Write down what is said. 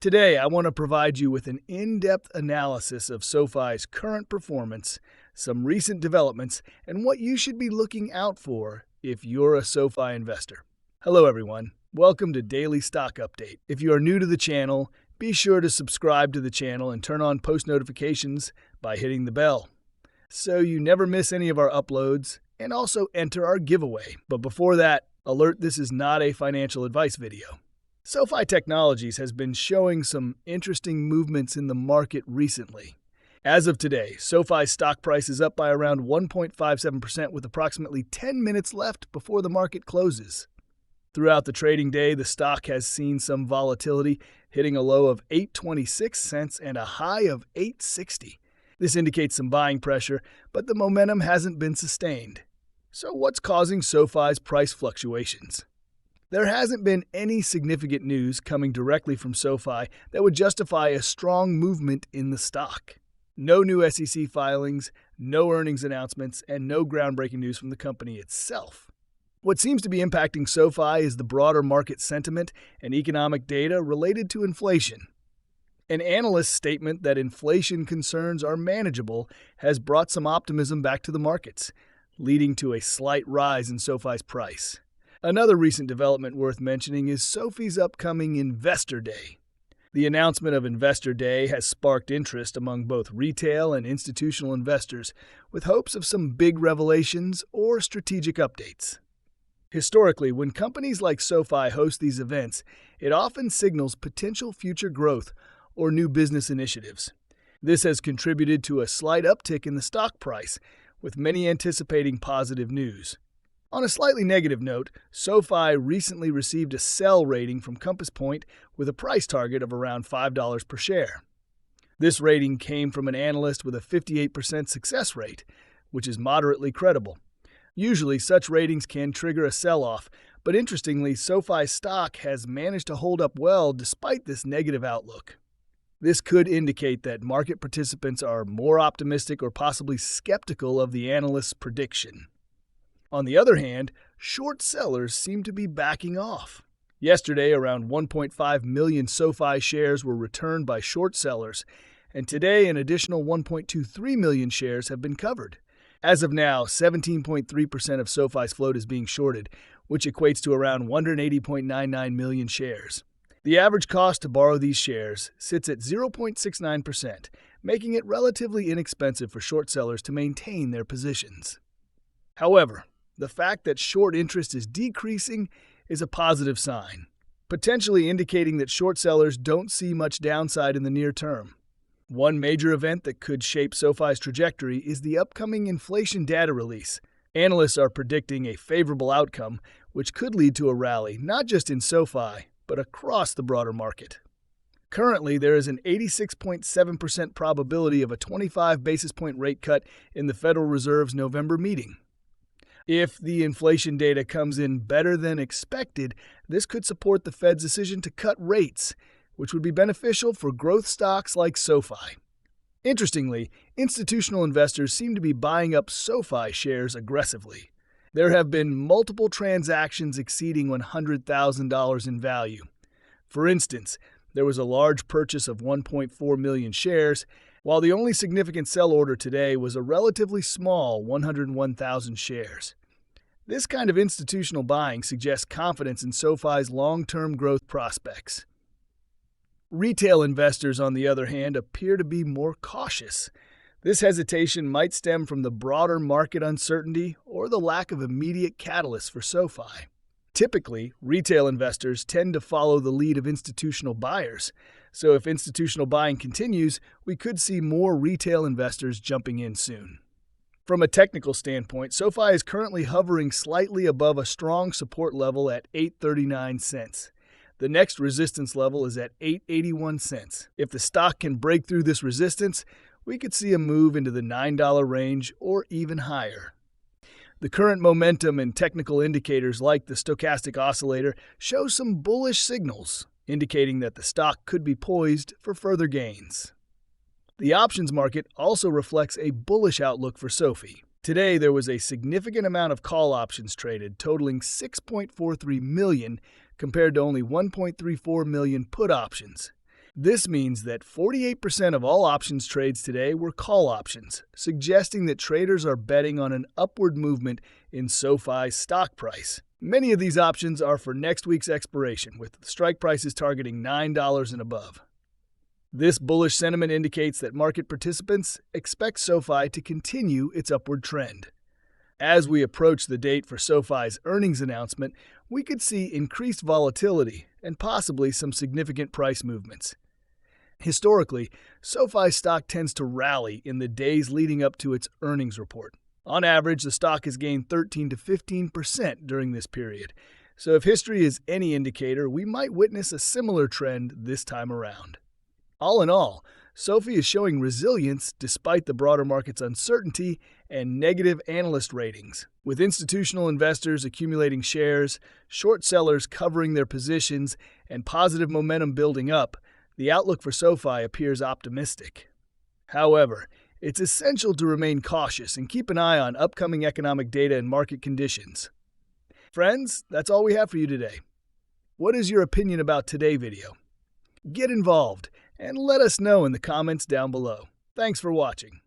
Today, I want to provide you with an in-depth analysis of SoFi's current performance, some recent developments, and what you should be looking out for if you're a SoFi investor. Hello, everyone. Welcome to Daily Stock Update. If you are new to the channel, be sure to subscribe to the channel and turn on post notifications by hitting the bell, so you never miss any of our uploads, and also enter our giveaway. But before that, alert, this is not a financial advice video. SoFi Technologies has been showing some interesting movements in the market recently. As of today, SoFi stock price is up by around 1.57% with approximately 10 minutes left before the market closes. Throughout the trading day, the stock has seen some volatility, hitting a low of 8.26 cents and a high of 8.60. This indicates some buying pressure, but the momentum hasn't been sustained. So what's causing SoFi's price fluctuations? There hasn't been any significant news coming directly from SoFi that would justify a strong movement in the stock. No new SEC filings, no earnings announcements, and no groundbreaking news from the company itself. What seems to be impacting SoFi is the broader market sentiment and economic data related to inflation. An analyst statement that inflation concerns are manageable has brought some optimism back to the markets, leading to a slight rise in SoFi's price. Another recent development worth mentioning is SoFi's upcoming Investor Day. The announcement of Investor Day has sparked interest among both retail and institutional investors, with hopes of some big revelations or strategic updates. Historically, when companies like SoFi host these events, it often signals potential future growth or new business initiatives. This has contributed to a slight uptick in the stock price, with many anticipating positive news. On a slightly negative note, SoFi recently received a sell rating from Compass Point with a price target of around $5 per share. This rating came from an analyst with a 58% success rate, which is moderately credible. Usually, such ratings can trigger a sell-off, but interestingly, SoFi stock has managed to hold up well despite this negative outlook. This could indicate that market participants are more optimistic or possibly skeptical of the analyst's prediction. On the other hand, short sellers seem to be backing off. Yesterday, around 1.5 million SoFi shares were returned by short sellers, and today an additional 1.23 million shares have been covered. As of now, 17.3% of SoFi's float is being shorted, which equates to around 180.99 million shares. The average cost to borrow these shares sits at 0.69%, making it relatively inexpensive for short sellers to maintain their positions. However, the fact that short interest is decreasing is a positive sign, potentially indicating that short sellers don't see much downside in the near term. One major event that could shape SoFi's trajectory is the upcoming inflation data release. Analysts are predicting a favorable outcome, which could lead to a rally, not just in SoFi, but across the broader market. Currently, there is an 86.7% probability of a 25 basis point rate cut in the Federal Reserve's November meeting. If the inflation data comes in better than expected, this could support the Fed's decision to cut rates, which would be beneficial for growth stocks like SoFi. Interestingly, institutional investors seem to be buying up SoFi shares aggressively. There have been multiple transactions exceeding $100,000 in value. For instance, there was a large purchase of 1.4 million shares, while the only significant sell order today was a relatively small 101,000 shares. This kind of institutional buying suggests confidence in SoFi's long-term growth prospects. Retail investors, on the other hand, appear to be more cautious. This hesitation might stem from the broader market uncertainty or the lack of immediate catalysts for SoFi. Typically, retail investors tend to follow the lead of institutional buyers, so if institutional buying continues, we could see more retail investors jumping in soon. From a technical standpoint, SoFi is currently hovering slightly above a strong support level at 8.39 cents. The next resistance level is at 8.81 cents. If the stock can break through this resistance, we could see a move into the $9 range or even higher. The current momentum and technical indicators like the stochastic oscillator show some bullish signals, indicating that the stock could be poised for further gains. The options market also reflects a bullish outlook for SoFi. Today, there was a significant amount of call options traded, totaling 6.43 million compared to only 1.34 million put options. This means that 48% of all options trades today were call options, suggesting that traders are betting on an upward movement in SoFi's stock price. Many of these options are for next week's expiration, with strike prices targeting $9 and above. This bullish sentiment indicates that market participants expect SoFi to continue its upward trend. As we approach the date for SoFi's earnings announcement, we could see increased volatility and possibly some significant price movements. Historically, SoFi stock tends to rally in the days leading up to its earnings report. On average, the stock has gained 13 to 15% during this period. So if history is any indicator, we might witness a similar trend this time around. All in all, SoFi is showing resilience despite the broader market's uncertainty and negative analyst ratings. With institutional investors accumulating shares, short sellers covering their positions, and positive momentum building up, the outlook for SoFi appears optimistic. However, it's essential to remain cautious and keep an eye on upcoming economic data and market conditions. Friends, that's all we have for you today. What is your opinion about today's video? Get involved and let us know in the comments down below. Thanks for watching.